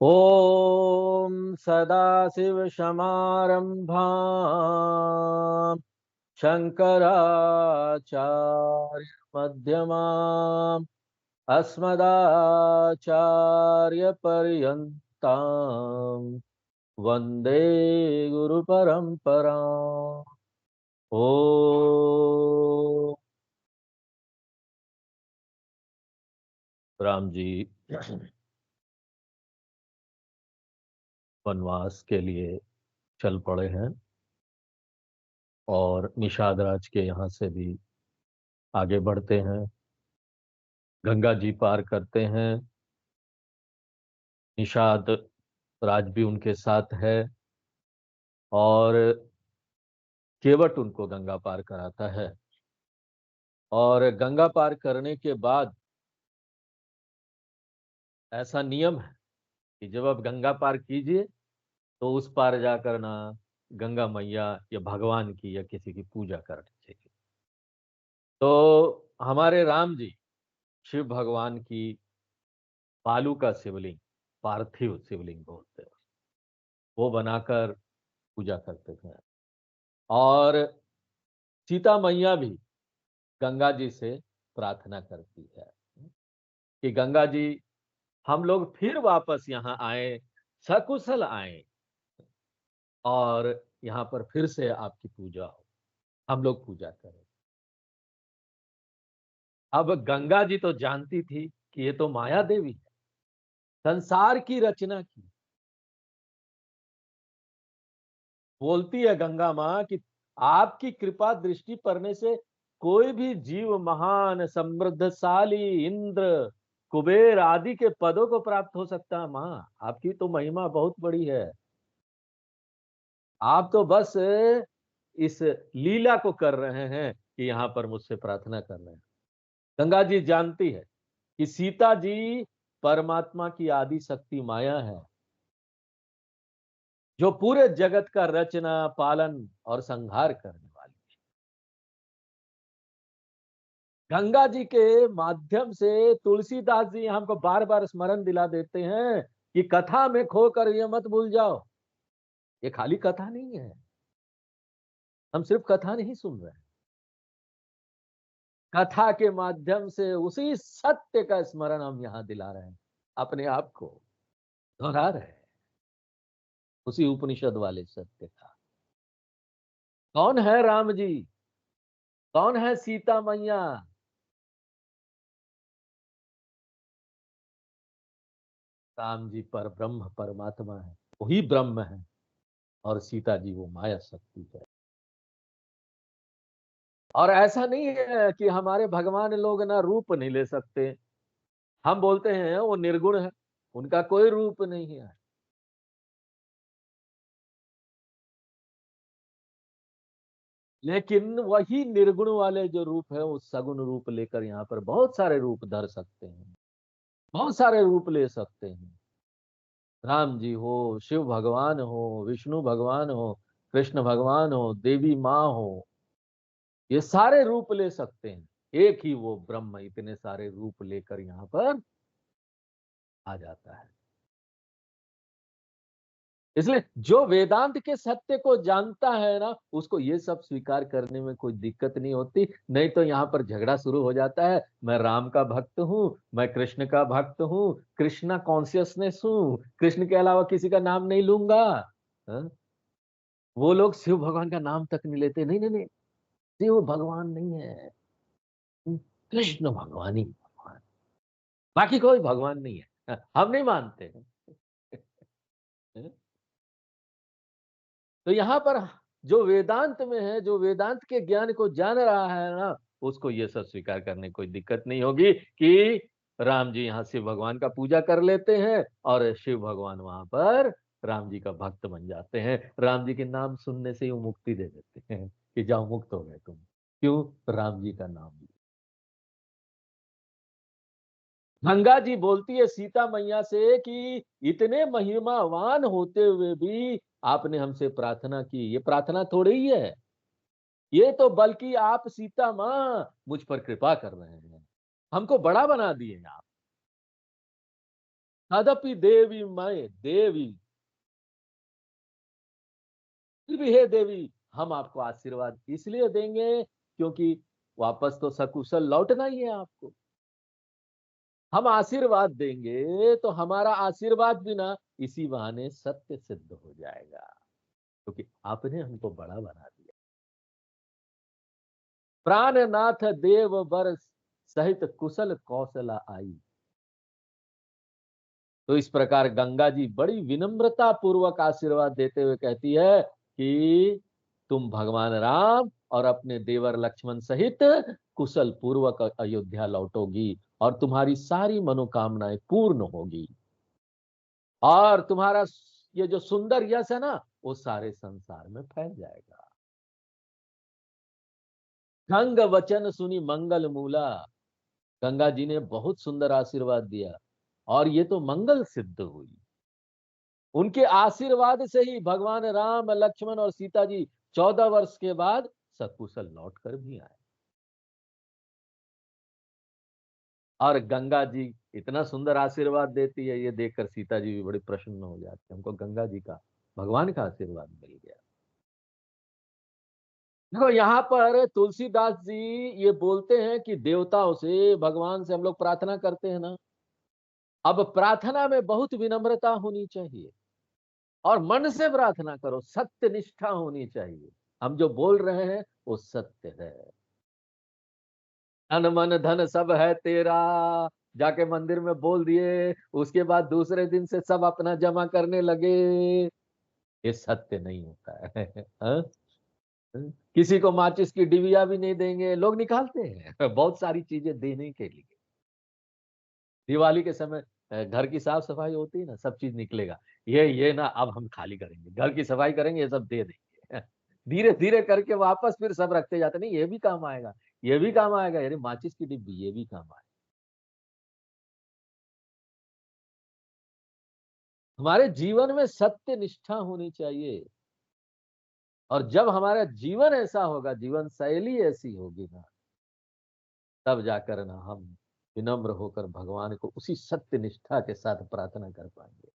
ॐ सदाशिवसमारम्भाम् शङ्कराचार्यमध्यमाम् अस्मदाचार्यपर्यन्ताम् वन्दे गुरुपरम्पराम्। ओ राम जी वनवास के लिए चल पड़े हैं और निषाद राज के यहाँ से भी आगे बढ़ते हैं, गंगा जी पार करते हैं। निषाद राज भी उनके साथ है और केवट उनको गंगा पार कराता है। और गंगा पार करने के बाद ऐसा नियम है कि जब आप गंगा पार कीजिए तो उस पार जाकर ना गंगा मैया या भगवान की या किसी की पूजा करनी चाहिए। तो हमारे राम जी शिव भगवान की बालू का शिवलिंग, पार्थिव शिवलिंग बोलते हैं, वो बनाकर पूजा करते थे। और सीता मैया भी गंगा जी से प्रार्थना करती है कि गंगा जी हम लोग फिर वापस यहाँ आए, सकुशल आए और यहाँ पर फिर से आपकी पूजा हो, हम लोग पूजा करें। अब गंगा जी तो जानती थी कि ये तो माया देवी है, संसार की रचना की। बोलती है गंगा माँ कि आपकी कृपा दृष्टि पड़ने से कोई भी जीव महान समृद्धशाली इंद्र कुबेर आदि के पदों को प्राप्त हो सकता है। माँ आपकी तो महिमा बहुत बड़ी है, आप तो बस इस लीला को कर रहे हैं कि यहाँ पर मुझसे प्रार्थना कर रहे हैं। गंगा जी जानती है कि सीता जी परमात्मा की आदि शक्ति माया है, जो पूरे जगत का रचना पालन और संहार करने वाली। गंगा जी के माध्यम से तुलसीदास जी हमको बार बार स्मरण दिला देते हैं कि कथा में खोकर ये मत भूल जाओ, ये खाली कथा नहीं है, हम सिर्फ कथा नहीं सुन रहे हैं, कथा के माध्यम से उसी सत्य का स्मरण हम यहाँ दिला रहे हैं, अपने आप को दोहरा रहे हैं उसी उपनिषद वाले सत्य का। कौन है राम जी, कौन है सीता मैया? राम जी पर ब्रह्म परमात्मा है, वही ब्रह्म है, और सीता जी वो माया शक्ति है। और ऐसा नहीं है कि हमारे भगवान लोग ना रूप नहीं ले सकते, हम बोलते हैं वो निर्गुण है, उनका कोई रूप नहीं है। लेकिन वही निर्गुण वाले जो रूप है वो सगुण रूप लेकर यहाँ पर बहुत सारे रूप धर सकते हैं, बहुत सारे रूप ले सकते हैं। राम जी हो, शिव भगवान हो, विष्णु भगवान हो, कृष्ण भगवान हो, देवी माँ हो, ये सारे रूप ले सकते हैं। एक ही वो ब्रह्म इतने सारे रूप लेकर यहाँ पर आ जाता है। इसलिए जो वेदांत के सत्य को जानता है ना, उसको ये सब स्वीकार करने में कोई दिक्कत नहीं होती। नहीं तो यहाँ पर झगड़ा शुरू हो जाता है, मैं राम का भक्त हूँ, मैं कृष्ण का भक्त हूँ, कृष्णा कॉन्शियसनेस हूँ, कृष्ण के अलावा किसी का नाम नहीं लूंगा। हाँ? वो लोग शिव भगवान का नाम तक नहीं लेते। नहीं नहीं नहीं, शिव भगवान नहीं है, कृष्ण भगवान ही भगवान, बाकी कोई भगवान नहीं है। हम नहीं मानते। तो यहाँ पर जो वेदांत में है, जो वेदांत के ज्ञान को जान रहा है ना, उसको ये सब स्वीकार करने कोई दिक्कत नहीं होगी कि राम जी यहाँ शिव भगवान का पूजा कर लेते हैं और शिव भगवान वहां पर राम जी का भक्त बन जाते हैं। राम जी के नाम सुनने से ही वो मुक्ति दे देते हैं कि जाओ मुक्त हो गए तुम। क्यों? राम जी का नाम लिया। गंगा जी बोलती है सीता मैया से कि इतने महिमावान होते हुए भी आपने हमसे प्रार्थना की, ये प्रार्थना थोड़ी ही है, ये तो बल्कि आप सीता माँ मुझ पर कृपा कर रहे हैं, हमको बड़ा बना दिए आप। तदपि देवी मैं देवी, फिर भी हे देवी, हम आपको आशीर्वाद इसलिए देंगे क्योंकि वापस तो सकुशल लौटना ही है आपको। हम आशीर्वाद देंगे तो हमारा आशीर्वाद भी ना इसी बहाने सत्य सिद्ध हो जाएगा, क्योंकि आपने हमको बड़ा बना दिया। प्राणनाथ देव बर सहित कुशल कौशला आई। तो इस प्रकार गंगा जी बड़ी विनम्रता पूर्वक आशीर्वाद देते हुए कहती है कि तुम भगवान राम और अपने देवर लक्ष्मण सहित कुशल पूर्वक अयोध्या लौटोगी और तुम्हारी सारी मनोकामनाएं पूर्ण होगी और तुम्हारा ये जो सुंदर यश है ना वो सारे संसार में फैल जाएगा। गंग वचन सुनी मंगल मूला। गंगा जी ने बहुत सुंदर आशीर्वाद दिया और ये तो मंगल सिद्ध हुई। उनके आशीर्वाद से ही भगवान राम लक्ष्मण और सीता जी 14 वर्ष के बाद सकुशल लौट कर भी आए। और गंगा जी इतना सुंदर आशीर्वाद देती है, ये देखकर सीता जी भी बड़ी प्रसन्न हो जाती है, हमको गंगा जी का भगवान का आशीर्वाद मिल गया। देखो यहाँ पर तुलसीदास जी ये बोलते हैं कि देवताओं से भगवान से हम लोग प्रार्थना करते हैं ना, अब प्रार्थना में बहुत विनम्रता होनी चाहिए और मन से प्रार्थना करो, सत्य निष्ठा होनी चाहिए। हम जो बोल रहे हैं वो सत्य है। तन मन धन सब है तेरा, जाके मंदिर में बोल दिए, उसके बाद दूसरे दिन से सब अपना जमा करने लगे, ये सत्य नहीं होता है। हाँ? किसी को माचिस की डिबिया भी नहीं देंगे, लोग निकालते हैं बहुत सारी चीजें देने के लिए। दिवाली के समय घर की साफ सफाई होती है ना, सब चीज निकलेगा, ये ना अब हम खाली करेंगे, घर की सफाई करेंगे, ये सब दे देंगे धीरे धीरे करके वापस फिर सब रखते जाते, नहीं ये भी काम आएगा, ये भी काम आएगा, यानी माचिस की डिब्बी ये भी काम आएगा। हमारे जीवन में सत्य निष्ठा होनी चाहिए और जब हमारा जीवन ऐसा होगा, जीवन शैली ऐसी होगी ना, तब जाकर ना हम विनम्र होकर भगवान को उसी सत्य निष्ठा के साथ प्रार्थना कर पाएंगे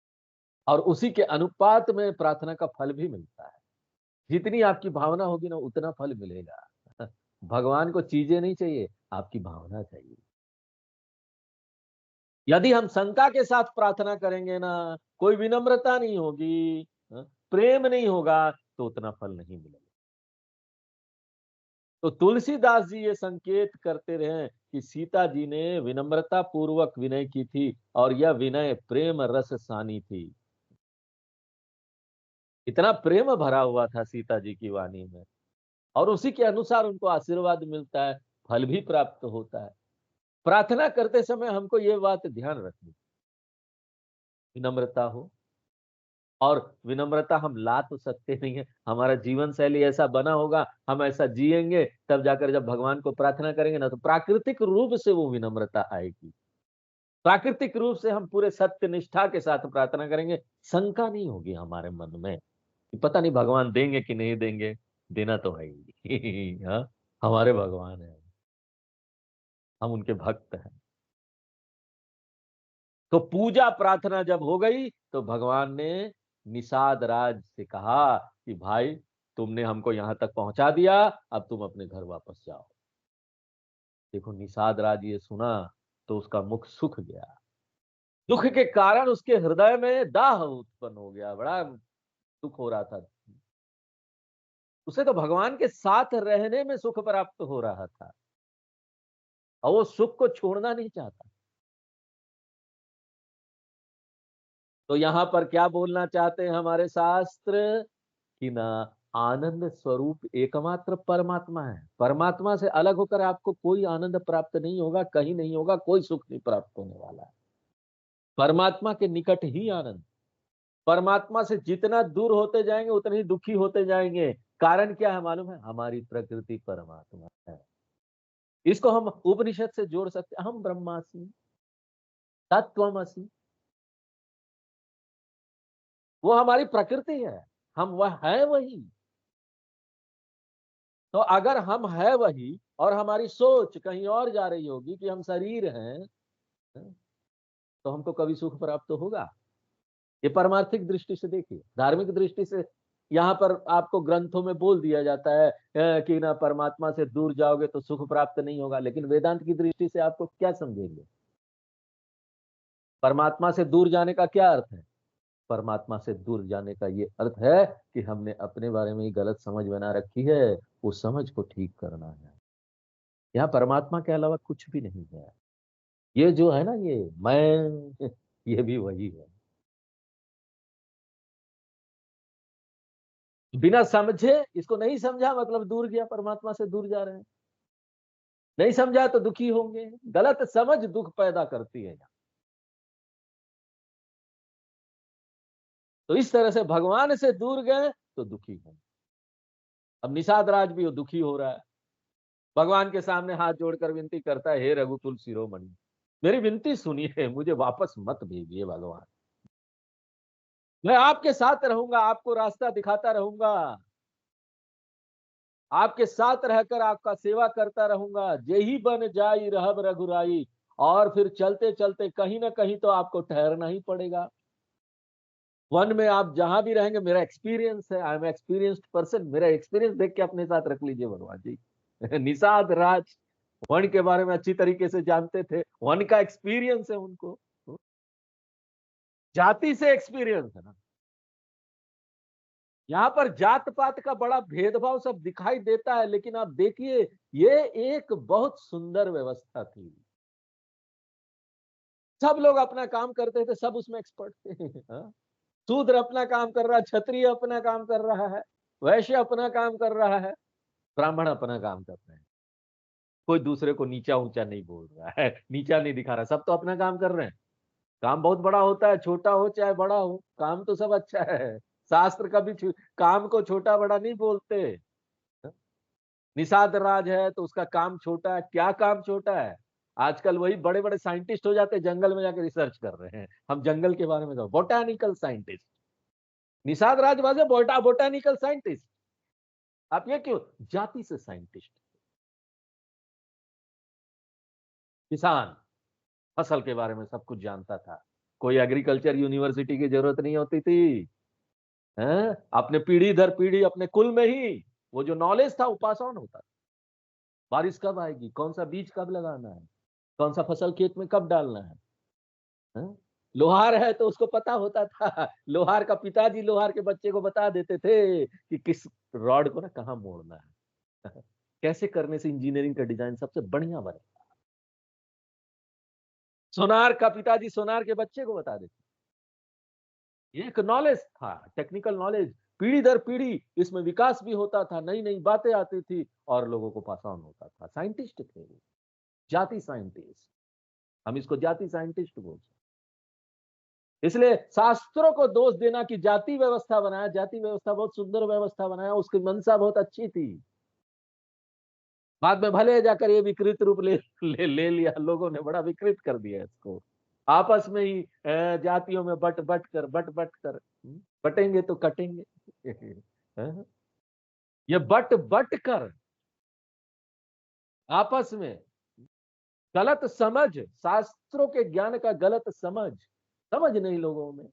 और उसी के अनुपात में प्रार्थना का फल भी मिलता है। जितनी आपकी भावना होगी ना उतना फल मिलेगा। भगवान को चीजें नहीं चाहिए, आपकी भावना चाहिए। यदि हम शंका के साथ प्रार्थना करेंगे ना, कोई विनम्रता नहीं होगी, प्रेम नहीं होगा, तो उतना फल नहीं मिलेगा। तो तुलसीदास जी ये संकेत करते रहे कि सीता जी ने विनम्रता पूर्वक विनय की थी और यह विनय प्रेम रस सानी थी। इतना प्रेम भरा हुआ था सीता जी की वाणी में और उसी के अनुसार उनको आशीर्वाद मिलता है, फल भी प्राप्त होता है। प्रार्थना करते समय हमको ये बात ध्यान रखनी, विनम्रता हो। और विनम्रता हम ला तो सकते नहीं है, हमारा जीवन शैली ऐसा बना होगा, हम ऐसा जिएंगे, तब जाकर जब भगवान को प्रार्थना करेंगे ना तो प्राकृतिक रूप से वो विनम्रता आएगी। प्राकृतिक रूप से हम पूरे सत्य निष्ठा के साथ प्रार्थना करेंगे, शंका नहीं होगी हमारे मन में कि पता नहीं भगवान देंगे कि नहीं देंगे, देना तो है ही। हाँ, हमारे भगवान है, हम उनके भक्त हैं। तो पूजा प्रार्थना जब हो गई तो भगवान ने निषाद राज से कहा कि भाई तुमने हमको यहां तक पहुंचा दिया, अब तुम अपने घर वापस जाओ। देखो निषाद राज ये सुना तो उसका मुख सूख गया, दुख के कारण उसके हृदय में दाह उत्पन्न हो गया, बड़ा दुख हो रहा था। उसे तो भगवान के साथ रहने में सुख प्राप्त हो रहा था और वो सुख को छोड़ना नहीं चाहता। तो यहाँ पर क्या बोलना चाहते हैं हमारे शास्त्र कि ना, आनंद स्वरूप एकमात्र परमात्मा है, परमात्मा से अलग होकर आपको कोई आनंद प्राप्त नहीं होगा, कहीं नहीं होगा, कोई सुख नहीं प्राप्त होने वाला है। परमात्मा के निकट ही आनंद। परमात्मा से जितना दूर होते जाएंगे उतने ही दुखी होते जाएंगे। कारण क्या है मालूम है? हमारी प्रकृति परमात्मा है। इसको हम उपनिषद से जोड़ सकते हैं, हम ब्रह्मास्मि तत्वमसि। वो हमारी प्रकृति है, हम वह है वही। तो अगर हम है वही और हमारी सोच कहीं और जा रही होगी कि हम शरीर हैं, तो हमको कभी सुख प्राप्त होगा? ये परमार्थिक दृष्टि से देखिए। धार्मिक दृष्टि से यहाँ पर आपको ग्रंथों में बोल दिया जाता है कि ना परमात्मा से दूर जाओगे तो सुख प्राप्त नहीं होगा, लेकिन वेदांत की दृष्टि से आपको क्या समझेंगे? परमात्मा से दूर जाने का क्या अर्थ है? परमात्मा से दूर जाने का ये अर्थ है कि हमने अपने बारे में ही गलत समझ बना रखी है, वो समझ को ठीक करना है। यहाँ परमात्मा के अलावा कुछ भी नहीं है। ये जो है ना, ये मैं ये भी वही है। बिना समझे, इसको नहीं समझा मतलब दूर गया, परमात्मा से दूर जा रहे हैं। नहीं समझा तो दुखी होंगे। गलत समझ दुख पैदा करती है। तो इस तरह से भगवान से दूर गए तो दुखी होंगे। अब निषाद राज भी वो दुखी हो रहा है, भगवान के सामने हाथ जोड़कर विनती करता है, हे रघुकुल शिरोमणि, मेरी विनती सुनिए, मुझे वापस मत भेजिए भगवान। मैं आपके साथ रहूंगा, आपको रास्ता दिखाता रहूंगा, आपके साथ रहकर आपका सेवा करता रहूंगा। जेही बन जाई रहब रघुराई। और फिर चलते चलते कहीं ना कहीं तो आपको ठहरना ही पड़ेगा। वन में आप जहां भी रहेंगे, मेरा एक्सपीरियंस है, आई एम एक्सपीरियंस्ड पर्सन, मेरा एक्सपीरियंस देख के अपने साथ रख लीजिए भगवान जी। निषाद राज वन के बारे में अच्छी तरीके से जानते थे, वन का एक्सपीरियंस है उनको, जाति से एक्सपीरियंस है ना। यहाँ पर जात पात का बड़ा भेदभाव सब दिखाई देता है, लेकिन आप देखिए, ये एक बहुत सुंदर व्यवस्था थी। सब लोग अपना काम करते थे, सब उसमें एक्सपर्ट थे। हाँ? शूद्र अपना काम कर रहा है, क्षत्रिय अपना काम कर रहा है, वैश्य अपना काम कर रहा है, ब्राह्मण अपना काम कर रहे हैं। कोई दूसरे को नीचा ऊंचा नहीं बोल रहा है, नीचा नहीं दिखा रहा, सब तो अपना काम कर रहे हैं। काम बहुत बड़ा होता है, छोटा हो चाहे बड़ा हो, काम तो सब अच्छा है। शास्त्र कभी काम को छोटा बड़ा नहीं बोलते। निषाद राज है तो उसका काम छोटा है, क्या काम छोटा है? आजकल वही बड़े बड़े साइंटिस्ट हो जाते हैं, जंगल में जाकर रिसर्च कर रहे हैं। हम जंगल के बारे में तो बोटानिकल साइंटिस्ट, निषाद राज वाजे बोटानिकल साइंटिस्ट। आप ये क्यों? जाति से साइंटिस्ट। किसान फसल के बारे में सब कुछ जानता था, कोई एग्रीकल्चर यूनिवर्सिटी की जरूरत नहीं होती थी। हैं? अपने पीढ़ी दर पीढ़ी अपने कुल में ही वो जो नॉलेज था वो पास ऑन होता था। बारिश कब आएगी, कौन सा बीज कब लगाना है, कौन सा फसल खेत में कब डालना है। हैं? लोहार है तो उसको पता होता था, लोहार का पिताजी लोहार के बच्चे को बता देते थे कि किस रॉड को ना कहाँ मोड़ना है, कैसे करने से इंजीनियरिंग का डिजाइन सबसे बढ़िया बने। सोनार का पिताजी सोनार के बच्चे को बता देते। एक नॉलेज था, टेक्निकल नॉलेज, पीढ़ी दर पीढ़ी इसमें विकास भी होता था, नई नई बातें आती थी और लोगों को पास ऑन होता था। साइंटिस्ट थे वो, जाति साइंटिस्ट। हम इसको जाति साइंटिस्ट बोलते हैं। इसलिए शास्त्रों को दोष देना कि जाति व्यवस्था बनाया, जाति व्यवस्था बहुत सुंदर व्यवस्था बनाया, उसकी मंशा बहुत अच्छी थी। बाद में भले जाकर ये विकृत रूप ले लिया, लोगों ने बड़ा विकृत कर दिया इसको। आपस में ही जातियों में बट कर बटेंगे तो कटेंगे। हाँ? ये बट कर आपस में गलत समझ, शास्त्रों के ज्ञान का गलत समझ, समझ नहीं लोगों में।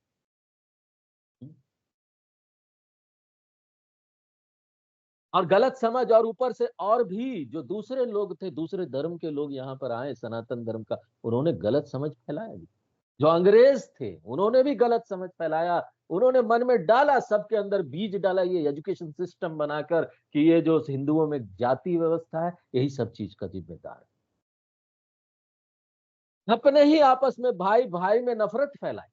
और गलत समझ, और ऊपर से और भी जो दूसरे लोग थे, दूसरे धर्म के लोग यहाँ पर आए सनातन धर्म का, उन्होंने गलत समझ फैलाया। जो अंग्रेज थे उन्होंने भी गलत समझ फैलाया। उन्होंने मन में डाला, सबके अंदर बीज डाला, ये एजुकेशन सिस्टम बनाकर कि ये जो हिंदुओं में जाति व्यवस्था है यही सब चीज का जिम्मेदार है। अपने ही आपस में भाई भाई में नफरत फैलाई।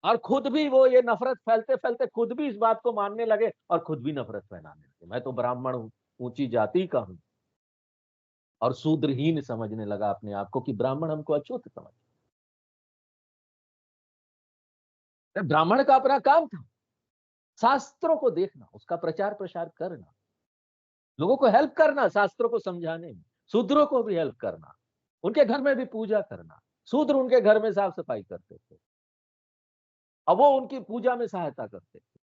और खुद भी वो ये नफरत फैलते फैलते खुद भी इस बात को मानने लगे और खुद भी नफरत फैलाने लगे। मैं तो ब्राह्मण हूं, ऊंची जाति का हूं, और शूद्रहीन समझने लगा अपने आप को कि ब्राह्मण हमको अछूत समझ। ब्राह्मण का अपना काम था शास्त्रों को देखना, उसका प्रचार प्रसार करना, लोगों को हेल्प करना, शास्त्रों को समझाने में, शूद्रों को भी हेल्प करना, उनके घर में भी पूजा करना। शूद्र उनके घर में साफ सफाई करते थे, अब वो उनकी पूजा में सहायता करते थे।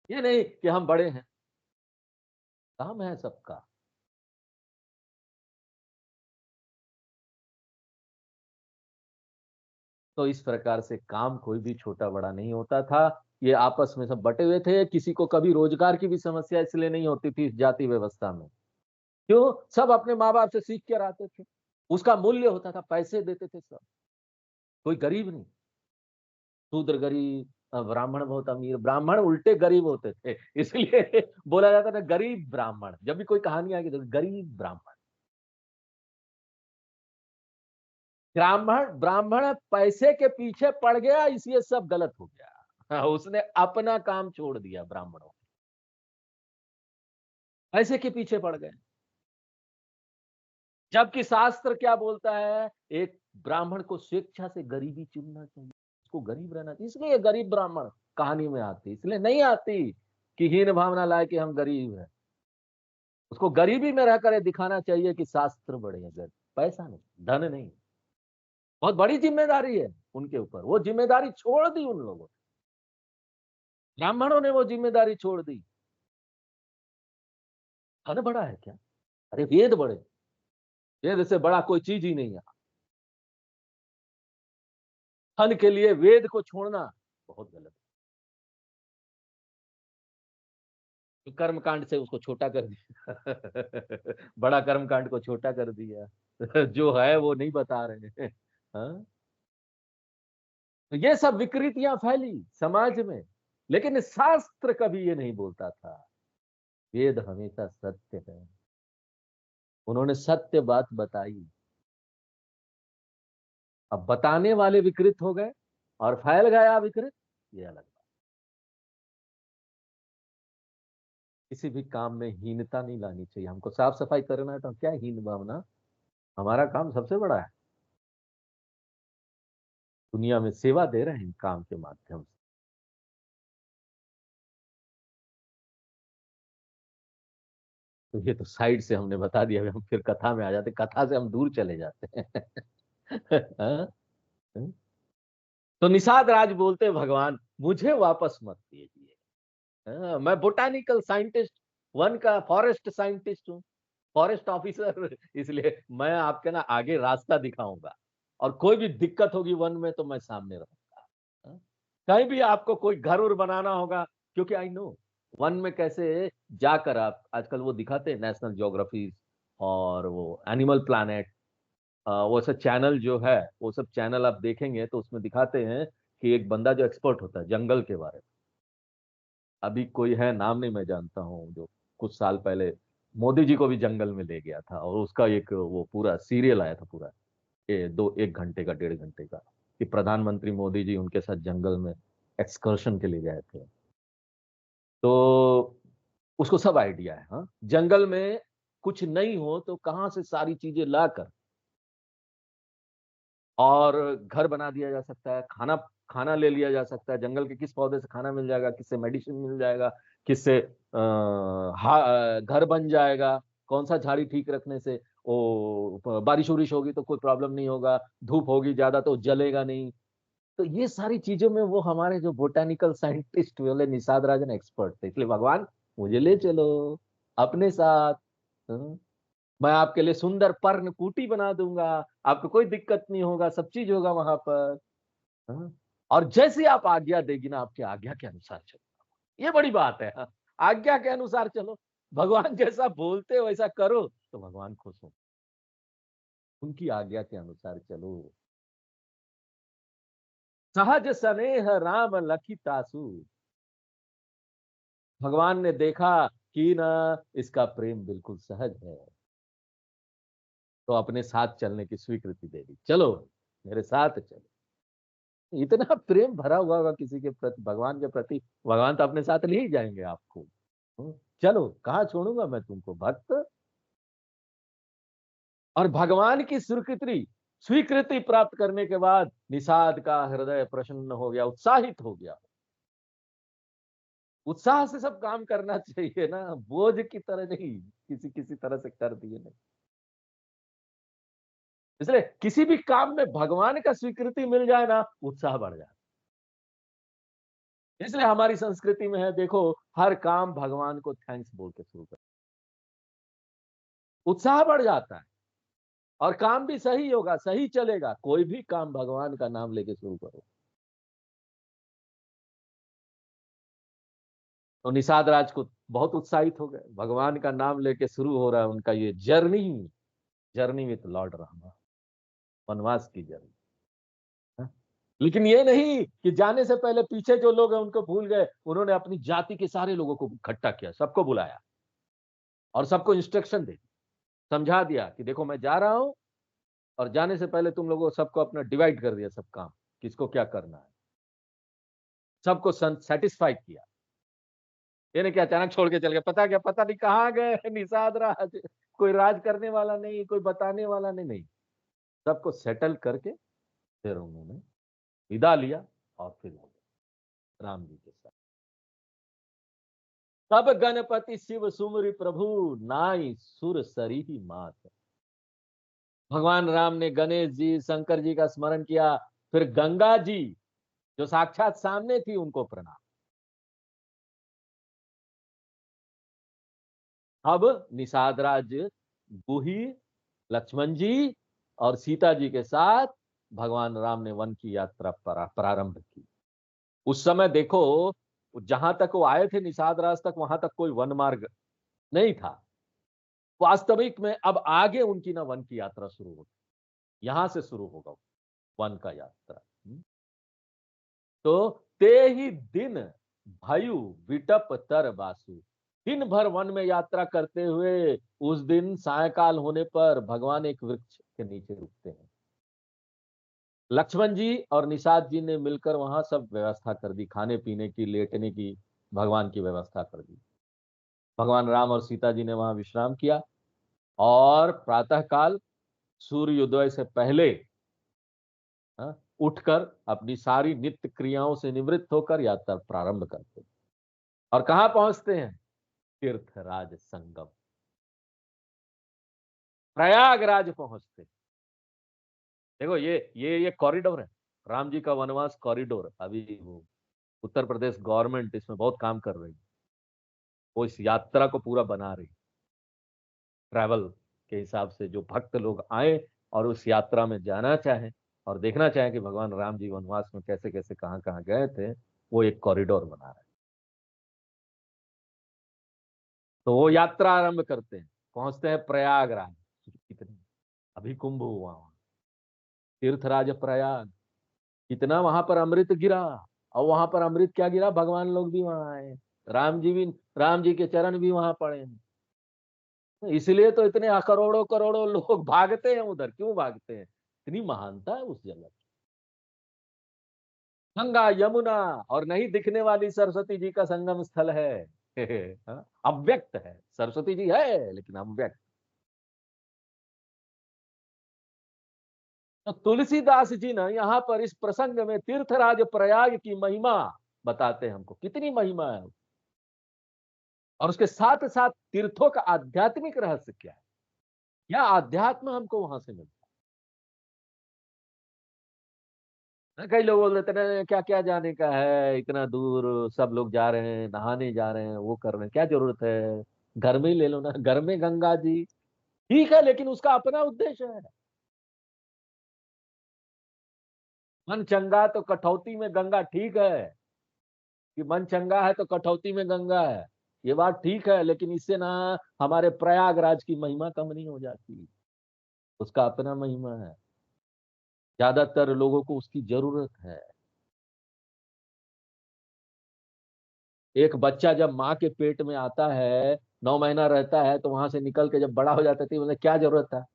ये नहीं कि हम बड़े हैं, काम है सबका। तो इस प्रकार से काम कोई भी छोटा-बड़ा नहीं होता था। ये आपस में सब बँटे हुए थे, किसी को कभी रोज़गार की भी समस्या इसलिए नहीं होती थी इस जाति व्यवस्था में। क्यों? सब अपने माँ-बाप से सीख कर आते थे। उसका मूल्य होता था, पैसे देते थे सब। कोई गरीब नहीं, शूद्र गरीब ब्राह्मण बहुत अमीर, ब्राह्मण उल्टे गरीब होते थे। इसलिए बोला जाता था गरीब ब्राह्मण, जब भी कोई कहानी आएगी तो गरीब ब्राह्मण। ब्राह्मण ब्राह्मण पैसे के पीछे पड़ गया इसलिए सब गलत हो गया। हाँ, उसने अपना काम छोड़ दिया ब्राह्मणों, पैसे के पीछे पड़ गए। जबकि शास्त्र क्या बोलता है, एक ब्राह्मण को स्वेच्छा से गरीबी चुनना चाहिए, उसको गरीब रहना चाहिए। इसलिए ये गरीब ब्राह्मण कहानी में आती, इसलिए नहीं आती कि हीन भावना लाए कि हम गरीब हैं। उसको गरीबी में रहकर ये दिखाना चाहिए कि शास्त्र बड़े हैं, पैसा नहीं, धन नहीं। बहुत बड़ी ज़िम्मेदारी है उनके ऊपर, वो ज़िम्मेदारी छोड़ दी उन लोगों ने, ब्राह्मणों ने वो ज़िम्मेदारी छोड़ दी। धन बड़ा है क्या? अरे वेद बड़े, वेद से बड़ा कोई चीज़ ही नहीं है। धन के लिए वेद को छोड़ना बहुत गलत है। तो कर्मकांड से उसको छोटा कर दिया। बड़ा कर्मकांड को छोटा कर दिया। जो है वो नहीं बता रहे हैं। हाँ? तो ये सब विकृतियां फैली समाज में, लेकिन शास्त्र कभी ये नहीं बोलता था। वेद हमेशा सत्य है, उन्होंने सत्य बात बताई। अब बताने वाले विकृत हो गए और फैल गया विकृत, ये अलग बात। किसी भी काम में हीनता नहीं लानी चाहिए। हमको साफ सफाई करना है तो क्या हीन भावना, हमारा काम सबसे बड़ा है। दुनिया में सेवा दे रहे हैं काम के माध्यम से। तो ये तो साइड से हमने बता दिया, अभी हम फिर कथा में आ जाते, कथा से हम दूर चले जाते हैं। हाँ? हाँ? तो निषाद राज बोलते भगवान मुझे वापस मत कीजिए। हाँ, मैं बोटानिकल साइंटिस्ट, वन का फॉरेस्ट साइंटिस्ट हूँ, फॉरेस्ट ऑफिसर। इसलिए मैं आपके ना आगे रास्ता दिखाऊंगा, और कोई भी दिक्कत होगी वन में तो मैं सामने रहूंगा। हाँ? कहीं भी आपको कोई घर उर बनाना होगा, क्योंकि आई नो वन में कैसे जाकर आप, आजकल वो दिखाते हैं नेशनल ज्योग्राफी और वो एनिमल प्लैनेट, वो सब चैनल जो है, वो सब चैनल आप देखेंगे तो उसमें दिखाते हैं कि एक बंदा जो एक्सपर्ट होता है जंगल के बारे में, अभी कोई है नाम नहीं मैं जानता हूँ, जो कुछ साल पहले मोदी जी को भी जंगल में ले गया था, और उसका एक वो पूरा सीरियल आया था पूरा, ये दो एक घंटे का, 1.5 घंटे का, कि प्रधानमंत्री मोदी जी उनके साथ जंगल में एक्सकर्शन के लिए गए थे। तो उसको सब आइडिया है। हाँ, जंगल में कुछ नहीं हो तो कहाँ से सारी चीजें लाकर और घर बना दिया जा सकता है, खाना खाना ले लिया जा सकता है, जंगल के किस पौधे से खाना मिल जाएगा, किससे मेडिसिन मिल जाएगा, किससे घर बन जाएगा, कौन सा झाड़ी ठीक रखने से वो बारिश उरिश होगी तो कोई प्रॉब्लम नहीं होगा, धूप होगी ज्यादा तो जलेगा नहीं। तो ये सारी चीजों में वो हमारे जो बोटानिकल साइंटिस्ट बोले निषाद राजन एक्सपर्ट थे, इसलिए भगवान मुझे ले चलो अपने साथ। हाँ? मैं आपके लिए सुंदर पर्णकुटी बना दूंगा, आपको कोई दिक्कत नहीं होगा, सब चीज होगा वहां पर। हाँ? और जैसे आप आज्ञा देगी ना, आपके आज्ञा के अनुसार चलो, ये बड़ी बात है। हाँ? आज्ञा के अनुसार चलो, भगवान जैसा बोलते हो वैसा करो तो भगवान खुश हो, उनकी आज्ञा के अनुसार चलो। सहज स्नेह राम लखी तासु, भगवान ने देखा कि ना इसका प्रेम बिल्कुल सहज है, तो अपने साथ चलने की स्वीकृति दे दी, चलो मेरे साथ चलो। इतना प्रेम भरा हुआ होगा किसी के प्रति, भगवान के प्रति, भगवान तो अपने साथ ले ही जाएंगे आपको। चलो कहाँ छोड़ूंगा मैं तुमको भक्त। और भगवान की स्वीकृति स्वीकृति प्राप्त करने के बाद निषाद का हृदय प्रसन्न हो गया, उत्साहित हो गया। उत्साह से सब काम करना चाहिए ना, बोझ की तरह नहीं, किसी किसी तरह से कर दिए नहीं। इसलिए किसी भी काम में भगवान का स्वीकृति मिल जाए ना, उत्साह बढ़ जाए। इसलिए हमारी संस्कृति में है, देखो हर काम भगवान को थैंक्स बोल के शुरू कर। उत्साह बढ़ जाता है और काम भी सही होगा, सही चलेगा। कोई भी काम भगवान का नाम लेके शुरू करो। तो निषाद राज को बहुत उत्साहित हो गए, भगवान का नाम लेके शुरू हो रहा है उनका ये journey, journey with Lord Rama, वनवास की जर्नी। लेकिन ये नहीं कि जाने से पहले पीछे जो लोग हैं उनको भूल गए, उन्होंने अपनी जाति के सारे लोगों को इकट्ठा किया, सबको बुलाया और सबको इंस्ट्रक्शन दे, समझा दिया कि देखो मैं जा रहा हूं, और जाने से पहले तुम लोगों सबको अपना डिवाइड कर दिया, सब काम किसको क्या करना है, सबको सेटिस्फाइड किया। ये नहीं कि अचानक छोड़ के चल गए, पता क्या, पता नहीं कहाँ गए निषाद राज, कोई राज करने वाला नहीं, कोई बताने वाला नहीं, नहीं, सबको सेटल करके फिर उन्होंने विदा लिया और फिर राम जी के साथ। तब गणपति शिव सुमरि प्रभु, नाई सुर सरीही मात। भगवान राम ने गणेश जी, शंकर जी का स्मरण किया, फिर गंगा जी जो साक्षात सामने थी उनको प्रणाम। अब निषाद राज गुही, लक्ष्मण जी और सीता जी के साथ भगवान राम ने वन की यात्रा प्रारंभ की। उस समय देखो, जहां तक वो आए थे निषाद राज तक, वहां तक कोई वन मार्ग नहीं था। वास्तविक में अब आगे उनकी ना वन की यात्रा शुरू होगी, यहां से शुरू होगा वन का यात्रा। तो ते ही दिन भयु विटप तर बासु, दिन भर वन में यात्रा करते हुए उस दिन सायकाल होने पर भगवान एक वृक्ष के नीचे रुकते हैं। लक्ष्मण जी और निषाद जी ने मिलकर वहां सब व्यवस्था कर दी, खाने पीने की, लेटने की, भगवान की व्यवस्था कर दी। भगवान राम और सीता जी ने वहां विश्राम किया और प्रातःकाल सूर्योदय से पहले उठकर अपनी सारी नित्य क्रियाओं से निवृत्त होकर यात्रा प्रारंभ करते हैं। और कहां पहुंचते हैं? तीर्थराज संगम, प्रयागराज पहुंचते। देखो ये कॉरिडोर है, राम जी का वनवास कॉरिडोर। अभी वो उत्तर प्रदेश गवर्नमेंट इसमें बहुत काम कर रही है, वो इस यात्रा को पूरा बना रही, ट्रैवल के हिसाब से जो भक्त लोग आए और उस यात्रा में जाना चाहें और देखना चाहें कि भगवान राम जी वनवास में कैसे कैसे कहाँ कहाँ गए थे, वो एक कॉरिडोर बना रहे हैं। तो वो यात्रा आरंभ करते हैं, पहुंचते हैं प्रयागराज। कितने अभी कुंभ हुआ वहां, तीर्थराज प्रयाग, कितना वहां पर अमृत गिरा। और वहां पर अमृत क्या गिरा, भगवान लोग भी वहां आए, राम जी भी, राम जी के चरण भी वहां पड़े हैं। इसलिए तो इतने करोड़ों करोड़ों लोग भागते हैं उधर। क्यों भागते हैं? इतनी महानता है उस जगह। गंगा यमुना और नहीं दिखने वाली सरस्वती जी का संगम स्थल है। हाँ, अव्यक्त है, सरस्वती जी है लेकिन अव्यक्त। तो तुलसीदास जी ना यहाँ पर इस प्रसंग में तीर्थराज प्रयाग की महिमा बताते हैं हमको, कितनी महिमा है। और उसके साथ साथ तीर्थों का आध्यात्मिक रहस्य क्या है, क्या आध्यात्म हमको वहां से मिलता है। कई लोग बोल देते हैं क्या क्या जाने का है, इतना दूर सब लोग जा रहे हैं, नहाने जा रहे हैं, वो कर रहे हैं, क्या जरूरत है, घर में ही ले लो ना, घर में गंगा जी। ठीक है, लेकिन उसका अपना उद्देश्य है। मन चंगा तो कठौती में गंगा, ठीक है कि मन चंगा है तो कठौती में गंगा है, ये बात ठीक है, लेकिन इससे ना हमारे प्रयागराज की महिमा कम नहीं हो जाती। उसका अपना महिमा है, ज्यादातर लोगों को उसकी जरूरत है। एक बच्चा जब माँ के पेट में आता है, 9 महीना रहता है, तो वहां से निकल के जब बड़ा हो जाता है, तो क्या जरूरत था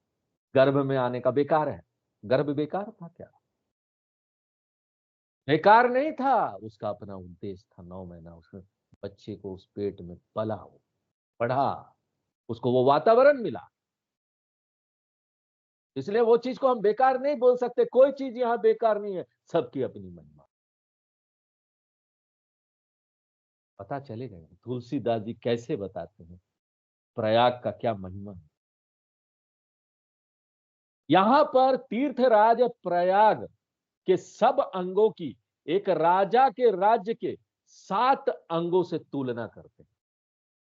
गर्भ में आने का? बेकार है? गर्भ बेकार था क्या? बेकार नहीं था, उसका अपना उद्देश्य था। 9 महीना उसने बच्चे को उस पेट में पला, पढ़ा, उसको वो वातावरण मिला। इसलिए वो चीज को हम बेकार नहीं बोल सकते, कोई चीज यहाँ बेकार नहीं है, सबकी अपनी महिमा। पता चलेगा तुलसीदास जी कैसे बताते हैं प्रयाग का क्या महिमा है। यहां पर तीर्थराज प्रयाग के सब अंगों की एक राजा के राज्य के 7 अंगों से तुलना करते हैं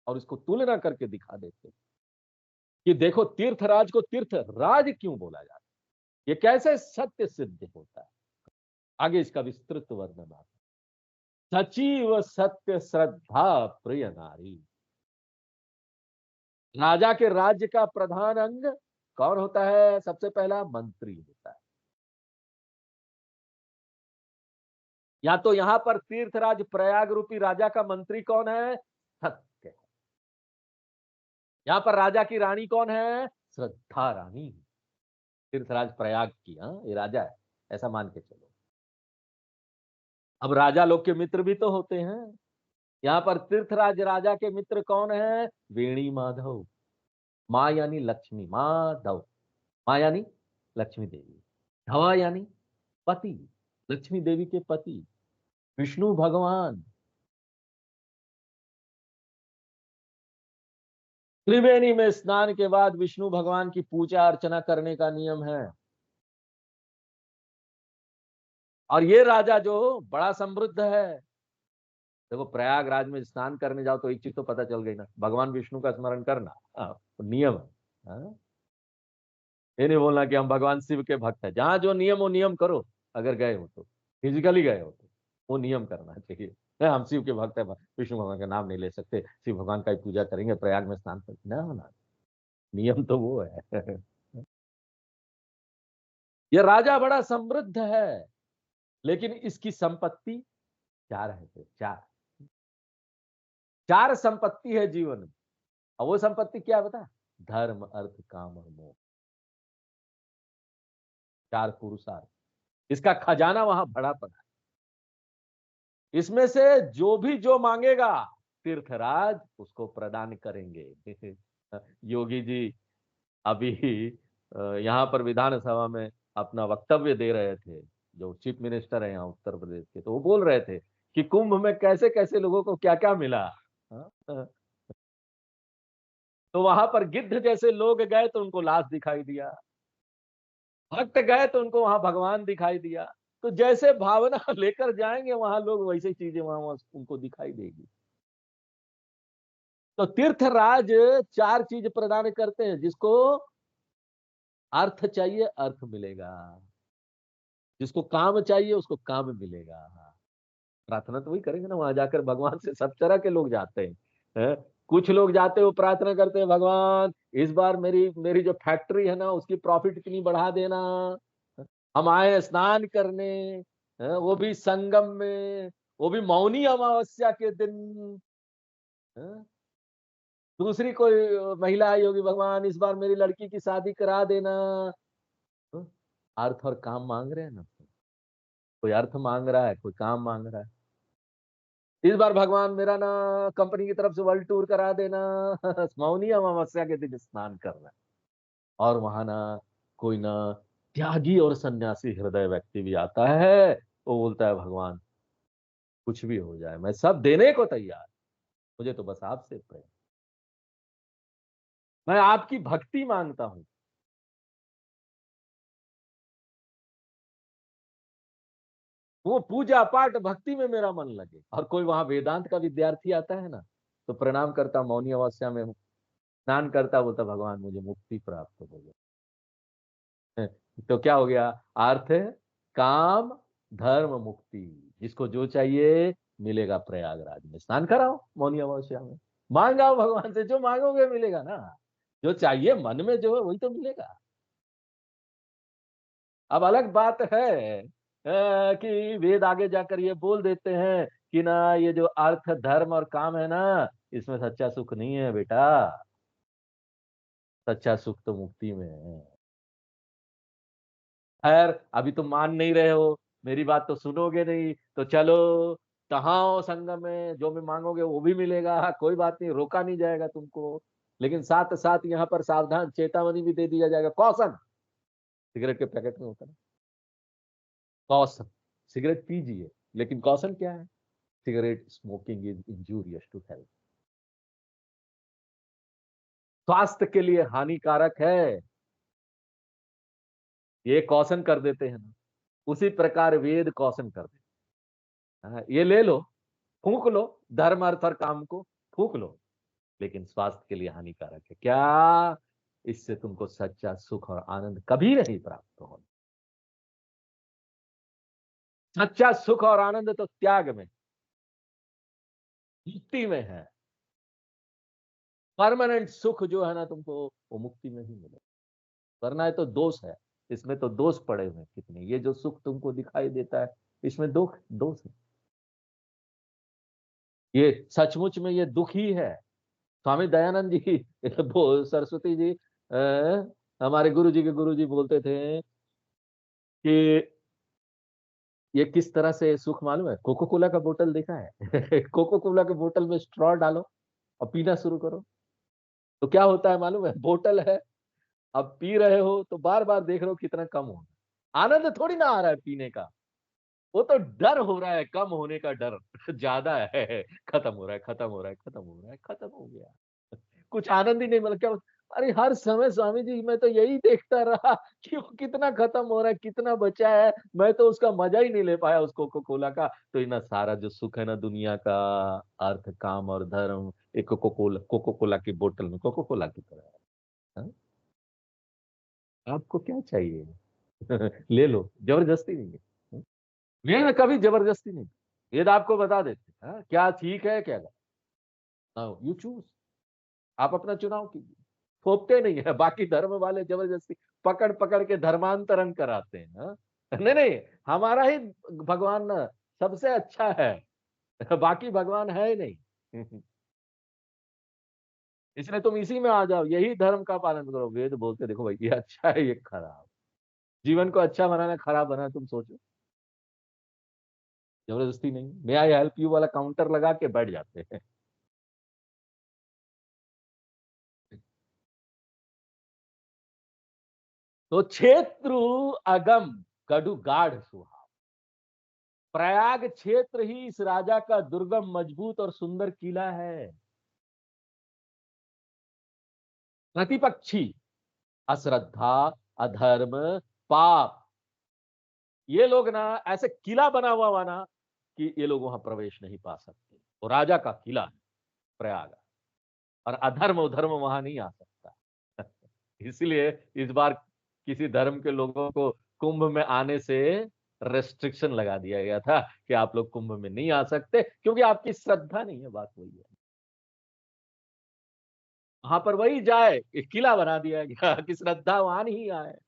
और इसको तुलना करके दिखा देते हैं। कि देखो तीर्थराज को तीर्थराज क्यों बोला जाता है, ये कैसे सत्य सिद्ध होता है। आगे इसका विस्तृत वर्णन आता है। सचिव सत्य श्रद्धा प्रिय नारी। राजा के राज्य का प्रधान अंग कौन होता है? सबसे पहला मंत्री होता है। या तो यहां पर तीर्थराज प्रयाग रूपी राजा का मंत्री कौन है? सत्य। यहां पर राजा की रानी कौन है? श्रद्धा रानी। तीर्थराज प्रयाग की, हाँ ये राजा है, ऐसा मान के चलो। अब राजा लोग के मित्र भी तो होते हैं। यहाँ पर तीर्थराज राजा के मित्र कौन है? वेणी माधव। माँ यानी लक्ष्मी, माधव। माँ यानी लक्ष्मी देवी। धवा यानी पति, लक्ष्मी देवी के पति विष्णु भगवान। त्रिवेणी में स्नान के बाद विष्णु भगवान की पूजा अर्चना करने का नियम है। और ये राजा जो बड़ा समृद्ध है, देखो प्रयागराज में स्नान करने जाओ तो एक चीज तो पता चल गई ना, भगवान विष्णु का स्मरण करना। नियम है। हाँ? ये नहीं बोलना कि हम भगवान शिव के भक्त हैं, जहां जो नियम वो नियम करो। अगर गए हो तो, फिजिकली गए हो तो वो नियम करना चाहिए। हम शिव के भक्त हैं, विष्णु भगवान का नाम नहीं ले सकते, शिव भगवान का ही पूजा करेंगे, प्रयाग में स्नान करेंगे ना, ना। नियम तो वो है। ये राजा बड़ा समृद्ध है, लेकिन इसकी संपत्ति चार है, तो चार चार संपत्ति है जीवन में। और वो संपत्ति क्या बता? धर्म अर्थ काम और मोक्ष। चार पुरुषार्थ, इसका खजाना वहां भरा पड़ा है। इसमें से जो भी जो मांगेगा तीर्थराज उसको प्रदान करेंगे। योगी जी अभी यहाँ पर विधानसभा में अपना वक्तव्य दे रहे थे, जो चीफ मिनिस्टर है यहाँ उत्तर प्रदेश के, तो वो बोल रहे थे कि कुंभ में कैसे कैसे लोगों को क्या क्या मिला। हाँ? तो वहां पर गिद्ध जैसे लोग गए तो उनको लाश दिखाई दिया, भक्त गए तो उनको वहां भगवान दिखाई दिया। तो जैसे भावना लेकर जाएंगे वहां लोग, वैसे चीजें वहां उनको दिखाई देगी। तो तीर्थराज चार चीज प्रदान करते हैं। जिसको अर्थ चाहिए अर्थ मिलेगा, जिसको काम चाहिए उसको काम मिलेगा। प्रार्थना तो वही करेंगे ना, वहां जाकर भगवान से सब तरह के लोग जाते हैं। कुछ लोग जाते हो प्रार्थना करते हैं, भगवान इस बार मेरी मेरी जो फैक्ट्री है ना उसकी प्रॉफिट इतनी बढ़ा देना, हम आए स्नान करने, वो भी संगम में, वो भी मौनी अमावस्या के दिन। हाँ? दूसरी कोई महिला आई होगी, भगवान इस बार मेरी लड़की की शादी करा देना। हाँ? अर्थ और काम मांग रहे हैं ना, कोई अर्थ मांग रहा है, कोई काम मांग रहा है। इस बार भगवान मेरा ना कंपनी की तरफ से वर्ल्ड टूर करा देना। मौनी अमावस्या के दिन स्नान करना है। और वहां ना कोई ना त्यागी और सन्यासी हृदय व्यक्ति भी आता है, वो बोलता है भगवान कुछ भी हो जाए मैं सब देने को तैयार, मुझे तो बस आपसे प्रेम, मैं आपकी भक्ति मांगता हूं। वो पूजा पाठ भक्ति में मेरा मन लगे। और कोई वहां वेदांत का विद्यार्थी आता है ना, तो प्रणाम करता, मौनी अमावस्या में स्नान करता, बोलता भगवान मुझे मुक्ति प्राप्त हो गई। तो क्या हो गया? अर्थ काम धर्म मुक्ति, जिसको जो चाहिए मिलेगा। प्रयागराज में स्नान कराओ मौनी अमावस्या में, मांगाओ भगवान से, जो मांगोगे मिलेगा ना। जो चाहिए मन में जो है वही तो मिलेगा। अब अलग बात है कि वेद आगे जाकर ये बोल देते हैं कि ना ये जो अर्थ धर्म और काम है ना, इसमें सच्चा सुख नहीं है बेटा, सच्चा सुख तो मुक्ति में है। खैर अभी तुम मान नहीं रहे हो, मेरी बात तो सुनोगे नहीं, तो चलो कहाँ संगम में जो भी मांगोगे वो भी मिलेगा, कोई बात नहीं, रोका नहीं जाएगा तुमको। लेकिन साथ साथ यहाँ पर सावधान चेतावनी भी दे दिया जाएगा, कौशन। सिगरेट के पैकेट में होता है कौशन, सिगरेट पीजिए, लेकिन कौशन क्या है? Cigarette smoking is injurious to health, स्वास्थ्य के लिए हानिकारक है, ये कौशन कर देते हैं ना। उसी प्रकार वेद कौशन कर देते हैं। हाँ, ये ले लो, फूंक लो, धर्म अर्थ और काम को फूंक लो, लेकिन स्वास्थ्य के लिए हानिकारक है क्या? इससे तुमको सच्चा सुख और आनंद कभी नहीं प्राप्त हो। सच्चा सुख और आनंद तो त्याग में, मुक्ति में है। परमानेंट सुख जो है ना तुमको, वो मुक्ति में ही मिलेगा। वरना ये तो दोष है, इसमें तो दोष पड़े हुए हैं कितने। ये जो सुख तुमको दिखाई देता है, इसमें दोष दोष है। ये सचमुच में ये दुख ही है। स्वामी दयानंद जी सरस्वती जी, हमारे गुरु जी बोलते थे कि ये किस तरह से सुख मालूम है? कोको कोला का बोतल देखा है? कोको कोला के बोतल में स्ट्रॉ डालो और पीना शुरू करो, तो क्या होता है मालूम है? बोतल है, अब पी रहे हो तो बार बार देख रहे हो कितना कम हो, आनंद थोड़ी ना आ रहा है पीने का, वो तो डर हो रहा है, कम होने का डर ज्यादा है, खत्म हो रहा है, खत्म हो रहा है, खत्म हो रहा है, खत्म हो गया, कुछ आनंद ही नहीं मिला। क्या? अरे हर समय स्वामी जी मैं तो यही देखता रहा कि वो कितना खत्म हो रहा है, कितना बचा है, मैं तो उसका मजा ही नहीं ले पाया उस कोको कोला का। तो इतना सारा जो सुख है ना दुनिया का, अर्थ काम और धर्म, एक कोको कोला की बोतल में कोको कोला की तरह है। हाँ? आपको क्या चाहिए? ले लो, जबरदस्ती नहीं है। हाँ? वेद में कभी जबरदस्ती नहीं, वेद आपको बता देते हैं, हाँ? क्या ठीक है क्या गलत, यू चूज, आप अपना चुनाव कीजिए। थोपते नहीं है, बाकी धर्म वाले जबरदस्ती पकड़ पकड़ के धर्मांतरण कराते हैं। हाँ? नहीं नहीं, हमारा ही भगवान ना सबसे अच्छा है, बाकी भगवान है ही नहीं। इसलिए तुम इसी में आ जाओ, यही धर्म का पालन करो। वेद बोलते देखो भाई ये अच्छा है ये खराब, जीवन को अच्छा बनाना खराब बनाना तुम सोचो, जबरदस्ती नहीं, मे आई हेल्प यू वाला काउंटर लगा के बैठ जाते हैं। तो क्षेत्र अगम कटु गाढ़ सुहा, प्रयाग क्षेत्र ही इस राजा का दुर्गम मजबूत और सुंदर किला है। प्रतिपक्षी, अश्रद्धा, अधर्म, पाप, ये लोग ना ऐसे किला बना हुआ ना कि ये लोग वहां प्रवेश नहीं पा सकते। वो राजा का किला है प्रयाग, और अधर्म उधर्म वहां नहीं आ सकता। इसलिए इस बार किसी धर्म के लोगों को कुंभ में आने से रेस्ट्रिक्शन लगा दिया गया था कि आप लोग कुंभ में नहीं आ सकते, क्योंकि आपकी श्रद्धा नहीं है। बात वही है, वहां पर वही जाए, एक किला बना दिया गया कि श्रद्धावान ही आए।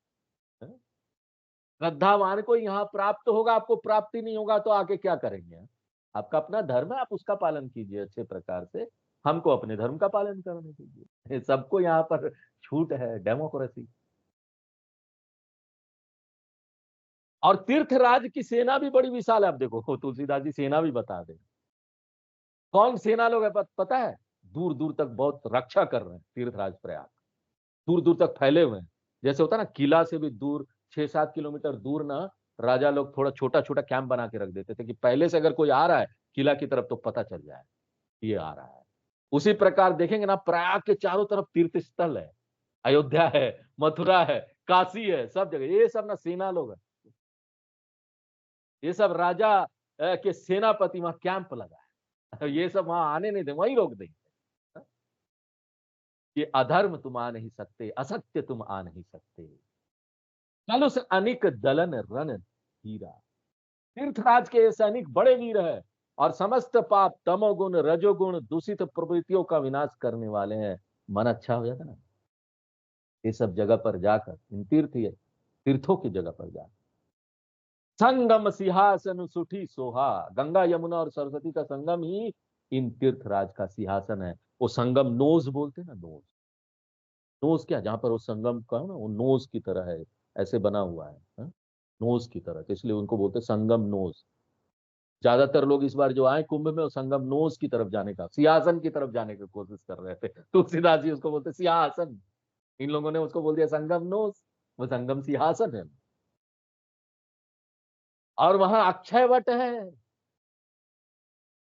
श्रद्धावान को यहाँ प्राप्त होगा, आपको प्राप्ति नहीं होगा तो आके क्या करेंगे? आपका अपना धर्म है, आप उसका पालन कीजिए अच्छे प्रकार से, हमको अपने धर्म का पालन करने दीजिए। सबको यहाँ पर छूट है, डेमोक्रेसी। और तीर्थराज की सेना भी बड़ी विशाल है। आप देखो तुलसीदास जी सेना भी बता दे, कौन सेना लोग है पता है? दूर दूर तक बहुत रक्षा कर रहे हैं तीर्थराज प्रयाग, दूर दूर तक फैले हुए हैं। जैसे होता है ना किला से भी दूर, 6-7 किलोमीटर दूर ना, राजा लोग थोड़ा छोटा छोटा कैंप बना के रख देते थे कि पहले से अगर कोई आ रहा है किला की तरफ तो पता चल जाए ये आ रहा है। उसी प्रकार देखेंगे ना, प्रयाग के चारों तरफ तीर्थ स्थल है, अयोध्या है, मथुरा है, काशी है, सब जगह ये सब ना सेना लोग है, ये सब राजा के सेनापति वहां कैंप लगा है। ये सब वहां आने नहीं दे, वहीं रोक देंगे कि अधर्म तुम आ नहीं सकते, असत्य तुम आ नहीं सकते, कलुष अनिक दलन रन हीरा। तीर्थराज के सैनिक बड़े वीर है और समस्त पाप तमोगुण रजोगुण दूषित प्रवृत्तियों का विनाश करने वाले हैं। मन अच्छा हो जाता ना ये सब जगह पर जाकर, इन तीर्थों की जगह पर जाकर। संगम सिंहासन सुठी सोहा, गंगा यमुना और सरस्वती का संगम ही इन तीर्थराज का सिंहासन है। वो संगम नोज बोलते हैं ना, नोज, नोज क्या, जहां पर वो संगम का ना वो नोज की तरह है, ऐसे बना हुआ है, हा? नोज की तरह, तो इसलिए उनको बोलते हैं संगम नोज। ज्यादातर लोग इस बार जो आए कुंभ में वो संगम नोज की तरफ जाने का, सिंहासन की तरफ जाने की कोशिश कर रहे थे। तुलसीदास जी उसको बोलते सिंहासन, इन लोगों ने उसको बोल दिया संगम नोज, वो संगम सिंहासन है। और वहां अक्षय वट है,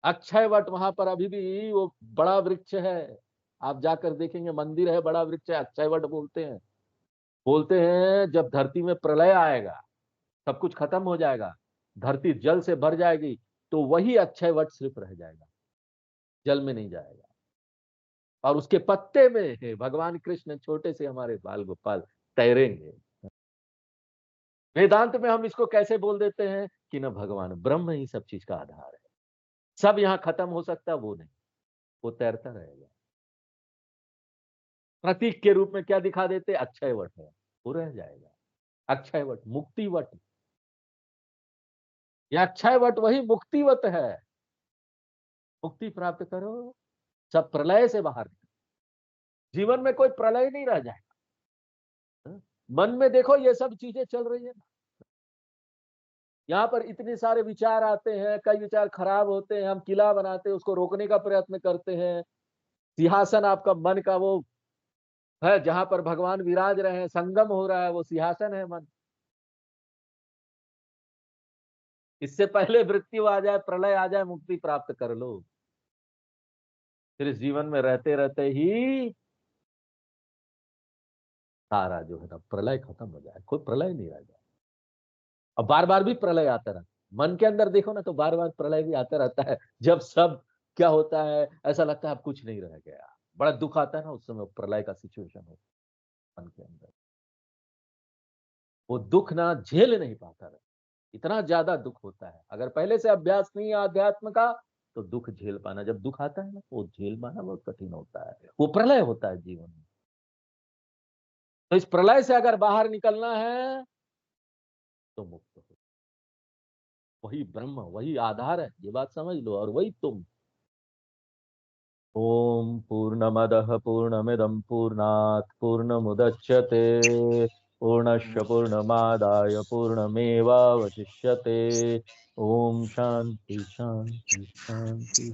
अक्षय वट वहां पर अभी भी वो बड़ा वृक्ष है। आप जाकर देखेंगे मंदिर है, बड़ा वृक्ष है, अक्षय वट बोलते हैं। बोलते हैं जब धरती में प्रलय आएगा, सब कुछ खत्म हो जाएगा, धरती जल से भर जाएगी, तो वही अक्षय वट सिर्फ रह जाएगा, जल में नहीं जाएगा। और उसके पत्ते में है भगवान कृष्ण छोटे से हमारे बाल गोपाल तैरेंगे। वेदांत में हम इसको कैसे बोल देते हैं कि न भगवान ब्रह्म ही सब चीज का आधार है, सब यहाँ खत्म हो सकता है, वो नहीं, वो तैरता रहेगा। प्रतीक के रूप में क्या दिखा देते, अक्षय वट है, वो रह जाएगा। अक्षय वट, मुक्ति वट, यह अक्षय वट वही मुक्तिवत है। मुक्ति प्राप्त करो, सब प्रलय से बाहर निकलो। जीवन में कोई प्रलय नहीं रह जाएगा। मन में देखो ये सब चीजें चल रही है, यहाँ पर इतने सारे विचार आते हैं, कई विचार खराब होते हैं, हम किला बनाते हैं, उसको रोकने का प्रयत्न करते हैं। सिंहासन आपका मन का वो है जहां पर भगवान विराज रहे हैं, संगम हो रहा है, वो सिंहासन है मन। इससे पहले मृत्यु आ जाए, प्रलय आ जाए, मुक्ति प्राप्त कर लो। फिर इस जीवन में रहते रहते ही सारा जो है ना प्रलय खत्म हो जाए, कोई प्रलय नहीं रह जाए। अब बार बार भी प्रलय आता रहता है, मन के अंदर देखो ना तो बार बार प्रलय भी आता रहता है। जब सब क्या होता है, ऐसा लगता है अब कुछ नहीं रह गया, बड़ा दुख आता है ना, उस समय प्रलय का सिचुएशन होता है मन के अंदर। वो दुख ना झेल नहीं पाता रहता, इतना ज्यादा दुख होता है। अगर पहले से अभ्यास नहीं है अध्यात्म का, तो दुख झेल पाना, जब दुख आता है ना वो झेल पाना बहुत कठिन होता है, वो प्रलय होता है जीवन में। तो इस प्रलय से अगर बाहर निकलना है तो मुक्त हो, वही ब्रह्म, वही आधार है, ये बात समझ लो, और वही तुम। ओम पूर्णमदः पूर्णमिदं पूर्णात् पूर्णमुदच्यते पूर्णस्य पूर्णमादाय पूर्णमेवावशिष्यते। ओम शांति शांति शांति।